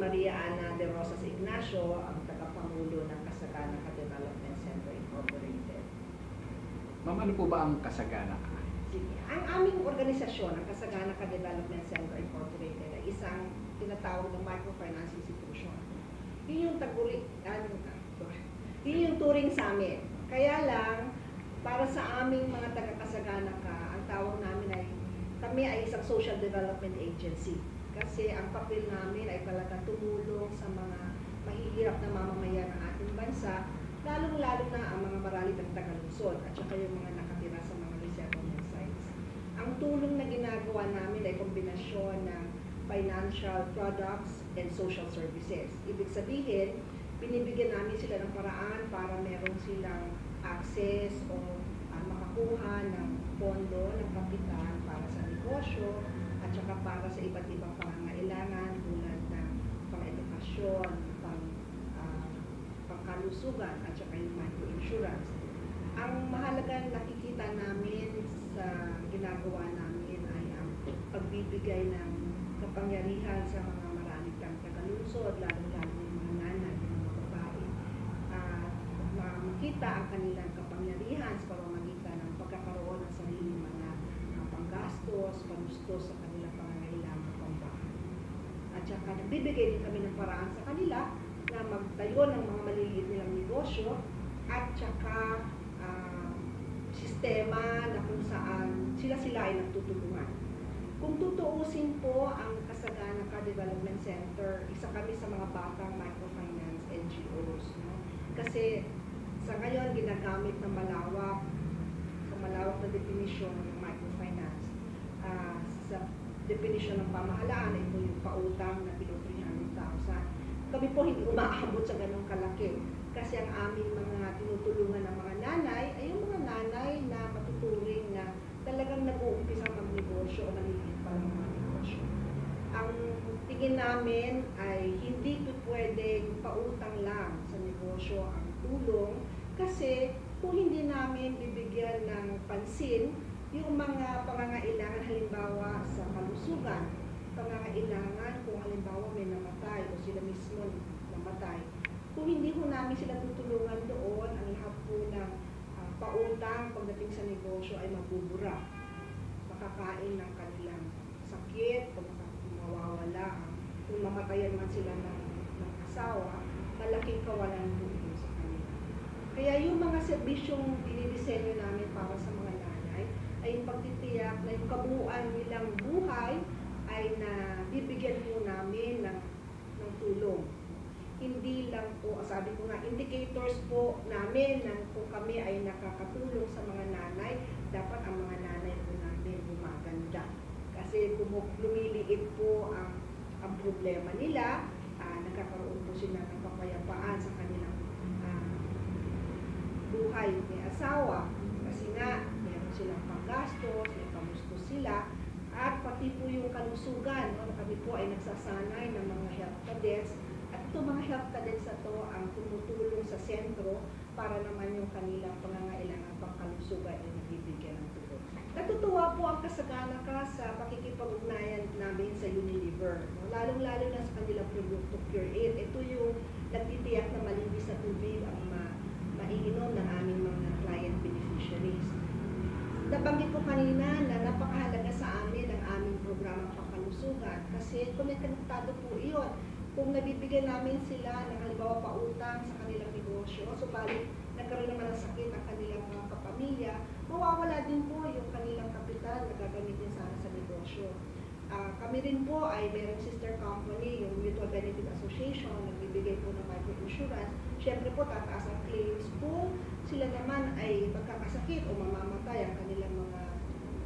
Maria Ana de Rosas Ignacio, ang tagapangulo ng Kasagana Development Center Incorporated. Ma'am, ano po ba ang Kasagana? Sige. Ang aming organisasyon, ang Kasagana Development Center Incorporated, ay isang tinatawag ng microfinance institution. Yun yung yun yung turing sa amin. Kaya lang, para sa aming mga taga-Kasagana ang tawag namin ay, kami ay isang social development agency. Kasi ang papel namin ay talagang tumulong sa mga mahihirap na mamamayan ng ating bansa, lalong-lalo na ang mga maralitang tagalungsod at saka yung mga nakatira sa mga resettlement sites. Ang tulong na ginagawa namin ay kombinasyon ng financial products and social services. Ibig sabihin, binibigyan namin sila ng paraan para meron silang access o makakuha ng pondo, ng kapital para sa negosyo at saka para sa iba't ibang pangangailangan tulad ng pang-edukasyon, pangkalusugan at saka yung micro-insurance. Ang mahalagang nakikita namin sa ginagawa namin ay ang pagbibigay ng kapangyarihan sa mga maralitang tagalungsod, lalo-lalo yung mga nanay, yung mga babae, at makita ang kanilang kapangyarihan sa pamamagitan ng pagkakaroon ng sariling mga panggastos, panustos sa kanilang pangangailangan pambahay. At saka nagbibigay din kami ng paraan sa kanila na magtayo ng mga maliliit nilang negosyo at saka sistema na kung saan sila ay nagtutulungan. Kung tutuusin po ang Kasagana Development Center, isa kami sa mga batang microfinance NGOs. No? Kasi sa ngayon, ginagamit ng malawak na definisyon ng microfinance. Sa definisyon ng pamahalaan, ito yung pautang na below 300,000. Kami po hindi umaabot sa ganong kalaki. Kasi ang aming mga tinutulungan ng mga nanay ay yung mga nanay na matuturing na talagang nag-uumpisa magnegosyo o maliliit pa lang mga negosyo. Ang tingin namin ay hindi po pwedeng pautang lang sa negosyo ang tulong kasi kung hindi namin bibigyan ng pansin yung mga pangangailangan halimbawa sa kalusugan, pangangailangan kung halimbawa may namatay o sila mismo namatay, kung hindi ho namin sila tutulungan doon, ang lahat po ng pautang pagdating sa negosyo ay mabubura. Makakain ng kanilang sakit, o mawawala. Kung mamatayan man sila ng asawa, malaking kawalan po ito sa kanila. Kaya yung mga serbisyong dinidisenyo namin para sa mga nanay ay yung pagtitiyak na yung kabuuan nilang buhay ay na bibigyan po namin ng tulong. Hindi lang po, sabi ko nga, indicators po namin na kung kami ay nakakatulong sa mga nanay, dapat ang mga nanay po namin gumaganda. Kasi kung lumiliit po ang problema nila, nagkakaroon po sila ng kapayapaan sa kanilang buhay may asawa. Kasi nga, meron silang panggastos, may pamustos sila, at pati po yung kalusugan. No? Kami po ay nagsasanay ng mga health cadets. At ito mga health cadets na to ang tumutulong sa sentro para naman yung kanilang pangangailangan pangkalusugan ay nabibigyan ng tulong. Natutuwa po ang Kasagana sa pakikipag-ugnayan namin sa Unilever. No? Lalong-lalo na sa kanilang produkto Pure 8. Ito yung nagtitiyak na malinis na tubig ang maiinom ng aming mga client beneficiaries. Nabanggit ko kanina na napakahalaga sa amin ang aming programang pangkalusugan kasi konektado po iyon. Kung nabibigyan namin sila ng halimbawa pautang sa kanilang negosyo, subalit nagkaroon naman ng sakit ang kanilang mga kapamilya, mawawala din po yung kanilang kapital na gagamitin sana sa negosyo. Kami rin po ay mayroong sister company, yung Mutual Benefit Association, nagbibigay po ng micro-insurance. Siyempre po, tataas ang claims po. Sila naman ay magkakasakit o mamamatay ang kanilang mga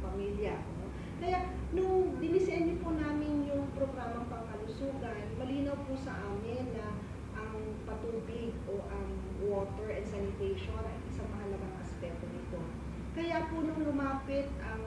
pamilya. No? Kaya, nung dinisenyo po namin yung programang pangkalusugan, malinaw po sa amin na ang patubig o ang water and sanitation ay isang mahalagang aspeto nito. Kaya po nung lumapit ang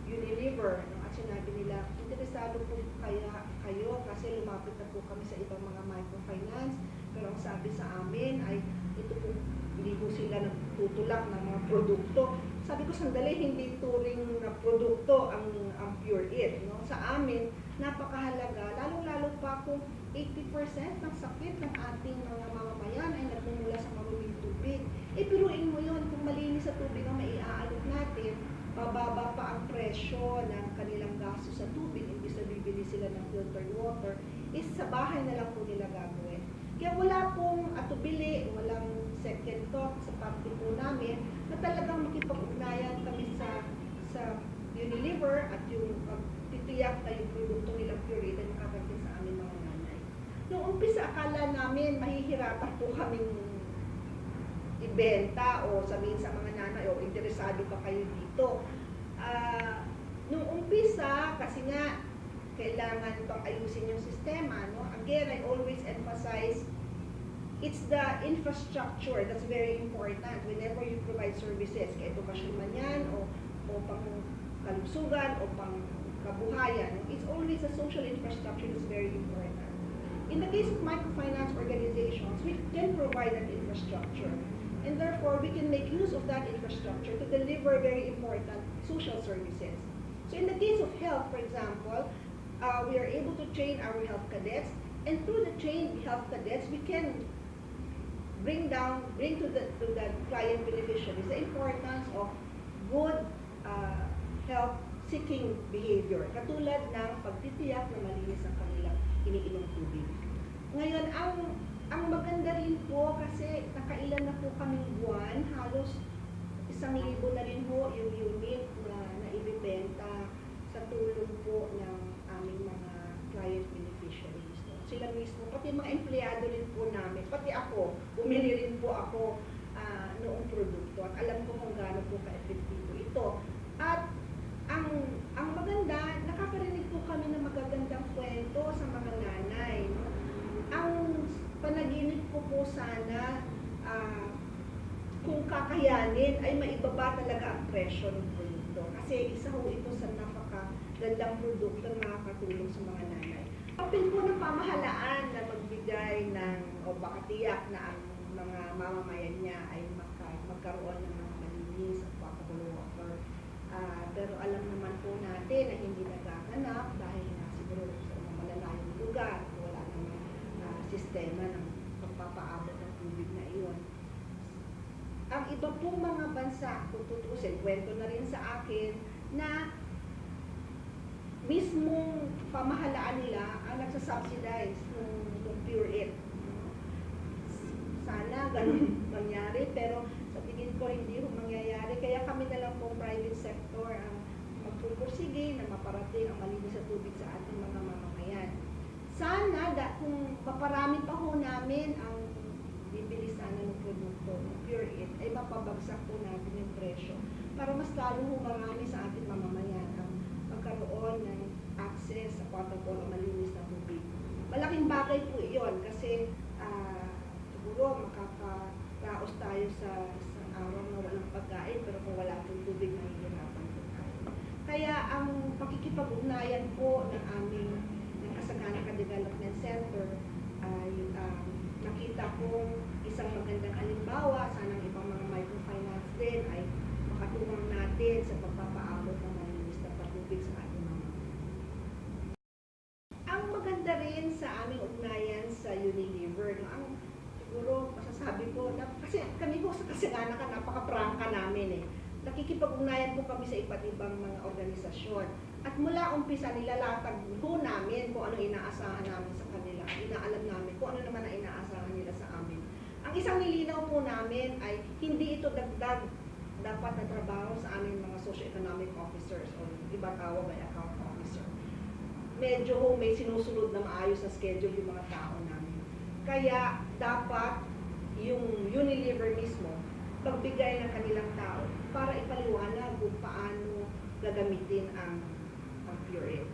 Unilever, no, at sinabi nila, interesado po kayo kasi lumapit na po kami sa ibang mga microfinance, pero ang sabi sa amin ay ito po, hindi po sila nagtutulak ng mga produkto. Sabi ko, sandali, hindi turing na produkto ang Pure 8. No? Sa amin, napakahalaga, lalong-lalo pa kung 80% ng sakit ng ating mga mamamayan ay nagmumula sa maruming tubig. Biruin mo yun, kung malinis sa tubig ang maiaalok natin, mababa pa ang presyo ng kanilang gasto sa tubig, imbis na bibili sila ng filtered water, sa bahay na lang po nila gagawin. Kaya wala pong atubili, walang second thought sa parte po namin na talagang makipag-ugnayan kami sa Unilever at yung titiyak na yung produkto nilang Pureit ay makakarating sa aming mga nanay. Noong umpisa, akala namin mahihirapan po kaming ibenta o sabihin sa mga nanay, o interesado pa kayo dito. Noong umpisa, kasi nga, kailangan pang ayusin yung sistema, no? Again, I always emphasize, it's the infrastructure that's very important whenever you provide services, kaya edukasyon man yan, o pang kalusugan, o pang kabuhayan. It's always the social infrastructure that's very important. In the case of microfinance organizations, we can provide that infrastructure. And therefore, we can make use of that infrastructure to deliver very important social services. So in the case of health, for example, we are able to train our health cadets, and through the trained health cadets, we can bring to the client beneficiaries the importance of good health-seeking behavior, katulad ng pagtitiyak na malinis ang kanilang iniinom tubig. Ngayon, ang maganda rin po kasi nakailan na po kaming buwan, halos 1,000 na rin po yung unit na ibibenta sa tulong po ng aming mga client beneficiaries. Sila mismo, pati mga empleyado rin po namin, pati ako, bumili rin po ako noong produkto at alam ko kung gaano po ka-epektibo ito. At ang maganda, nakakarinig po kami ng magagandang kwento sa mga nanay. No? Ang panaginip ko po sana, kung kakayanin, ay maibaba talaga ang presyo ng produkto. Kasi isa ho ito sa napakagandang produkto na makakatulong sa mga nanay. Kapin po ng pamahalaan na magbigay ng, o baka tiyak na ang mga mamamayan niya ay magkaroon ng mga malinis at potable water. Pero alam naman po natin na hindi nagaganap dahil na siguro sa mga malalayong lugar, wala namang sistema ng pagpapaabot ng tubig na iyon. Ang iba pong mga bansa, kung tutusin, kwento na rin sa akin, na mismong pamahalaan nila ang nagsasubsidize ng Pureit. Sana ganun mangyari, pero sa tingin ko hindi ho mangyayari. Kaya kami na lang po private sector ang magpupursige na maparating ang malinis sa tubig sa ating mga mamamayan. Sana kung maparami pa ho namin ang bibili sana ng produkto ng Pureit, ay mapabagsak po natin yung presyo para mas lalo ho marami sa ating mamamayan ang magkaroon ng access sa potable o malinis na tubig. Malaking bagay po iyon kasi siguro makakaraos tayo sa isang araw na walang pagkain, pero kung wala pong tubig, mahihirapan po tayo. Kaya ang pakikipag-ugnayan po ng aming Kasagana Development Center ay nakita kong isang magandang halimbawa. Sanang ibang mga microfinance din ay makatulong natin sa pagpapaabot ng malinis na patubig sa ating mga. Ang maganda rin sa aming ugnayan sa Unilever, no, ang siguro masasabi ko, kasi kami po sa Kasagana napaka-prangka namin eh. Nakikipag-ugnayan po kami sa iba't ibang mga organisasyon. At mula umpisa, nilalatag po namin kung ano inaasahan namin sa kanila. Inaalam namin kung ano naman ang inaasahan nila sa amin. Ang isang nilinaw po namin ay hindi ito dagdag dapat na trabaho sa aming mga socio-economic officers o iba tawag ay account officer. Medyo may sinusunod na maayos na schedule yung mga tao namin. Kaya dapat yung Unilever mismo pagbigay ng kanilang tao para ipaliwanag kung paano gagamitin ang Pureit.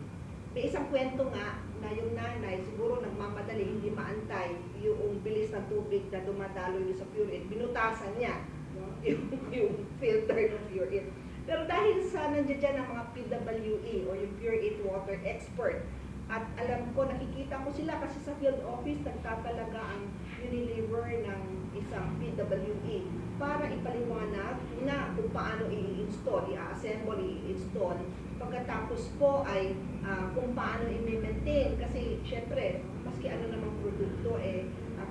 May isang kwento nga na yung nanay siguro nagmamadali, hindi maantay yung bilis ng tubig na dumadaloy sa Pureit, binutasan niya, no? yung filter ng Pureit. Pero dahil sa nandiyan ang mga PWE o yung Pureit water expert, at alam ko, nakikita ko sila kasi sa field office nagtatalaga ang Unilever ng isang PWE para ipaliwanag na kung paano i-install, i-assemble, i-install. Pagkatapos po ay kung paano i-maintain kasi syempre mas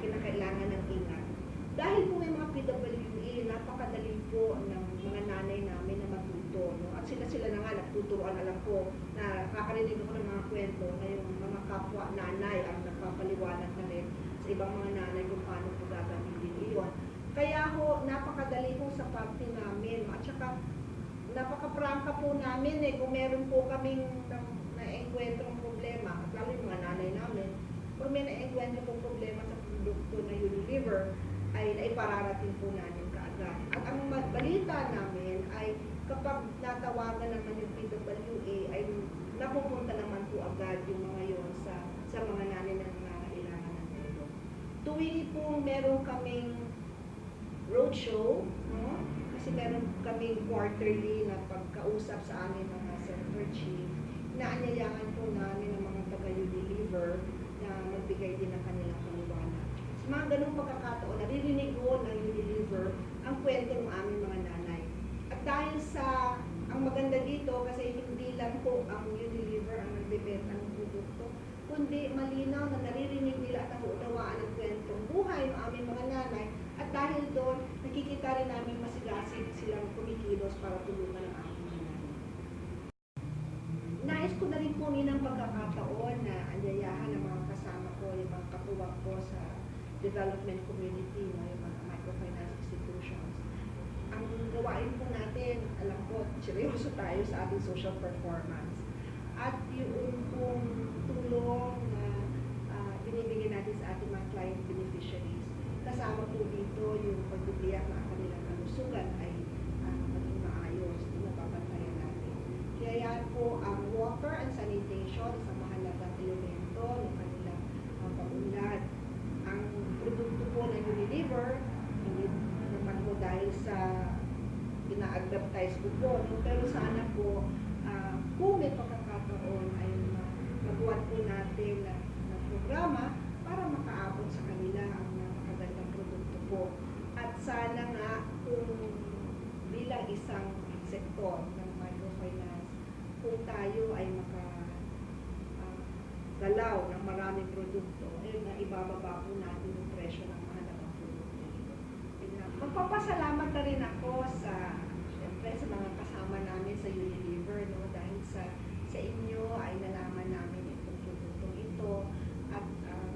kinakailangan ng ingat. Dahil po may mga PWE, napakadali po ng mga nanay namin na matuto. No? At sila na nga nagtuturoan, alam ko, na nakakarinig ako ng mga kwento na yung mga kapwa nanay ang nagpapaliwanag na rin sa ibang mga nanay kung paano po gagamitin iyon. Kaya ho, napakadali po sa parte namin. At saka, napaka-prangka po namin kung meron po kaming na-encuentrong problema, at lalo yung mga nanay namin, kung may na-encuentro po problema sa produkto na Unilever, ay naipararating po namin kaagad. At ang balita namin ay kapag natawagan naman yung PWA, ay napupunta naman po agad yung mga yon sa mga nanay na nangangailangan ng tulong. Tuwing po meron kaming roadshow, no? Kasi meron kaming quarterly na pagkausap sa aming mga center chief, naanyayahan po namin ang mga taga-Unilever na magbigay din ng kanilang paliwanag. Sa mga ganung pagkakataon, naririnig ko ng Unilever ang kwento ng aming mga nanay. At dahil sa, ang maganda dito, kasi hindi lang po ang Unilever ang nagbebenta ng produkto, kundi malinaw na naririnig nila at nauunawaan ang kwentong buhay ng aming mga nanay. At dahil doon, nakikita rin namin masigasig silang kumikilos para tulungan ang aming mga nanay. Nais ko na rin po ng pagkakataon na anyayahan ng mga kasama ko, yung mga katuwang ko sa development community, no, yung mga microfinance institutions. Ang gawain po natin, alam ko, seryoso tayo sa ating social performance. At yung pong tulong na binibigyan natin sa ating mga client beneficiaries, kasama po dito yung pagbibiyak na kanilang kalusugan ay maging maayos, napapantayan natin. Kaya yan po ang water and sanitation, isang mahalagang elemento ng kanilang paunlad. Ang produkto po ng Unilever, hindi naman po dahil sa ina-advertise ko po, no? Pero sana po, kung may pagkakataon ay magawa po natin na programa para makaabot sa kanila ang makagandang produkto po. At sana nga kung bilang isang sektor ng microfinance, kung tayo ay galaw ng maraming produkto, ayun na ibababa po natin yung presyo ng mahalagang produkto. Magpapasalamat na rin ako syempre sa mga kasama namin sa Unilever, no? Dahil sa inyo ay nalaman namin itong produktong ito. At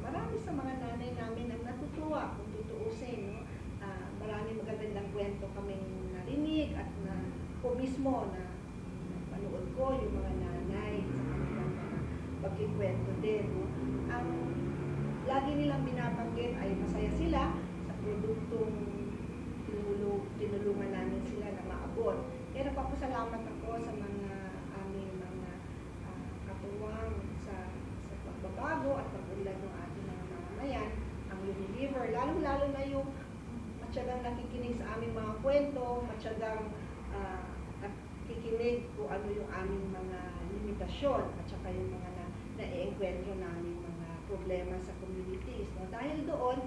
marami sa mga nanay namin ang natutuwa kung tutuusin. No? Maraming magagandang kwento kaming narinig at na ko mismo na panood ko yung mga nanay sa kanilang mga pagkikwento din. No? Ang lagi nilang binabanggit ay masaya sila sa produktong tinulungan namin sila na maabot. Kaya nagpapasalamat ako sa mga aming mga katuwang sa pagbabago at pag-unlad ng ating mga mamamayan, ang Unilever, lalo-lalo na yung matyagang nakikinig sa aming mga kwento, matyagang nakikinig kung ano yung aming mga limitasyon at saka yung mga na-e-enkwentro namin mga problema sa communities. No? Dahil doon,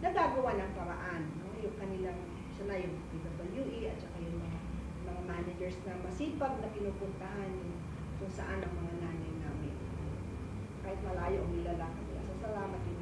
nagagawa ng paraan. No? Yung kanilang, isa na yung PWE at saka yung mga managers na masipag na pinupuntahan kung saan ang mga nanay namin. Kahit malayo ang nilalakad nila. So, salamat din.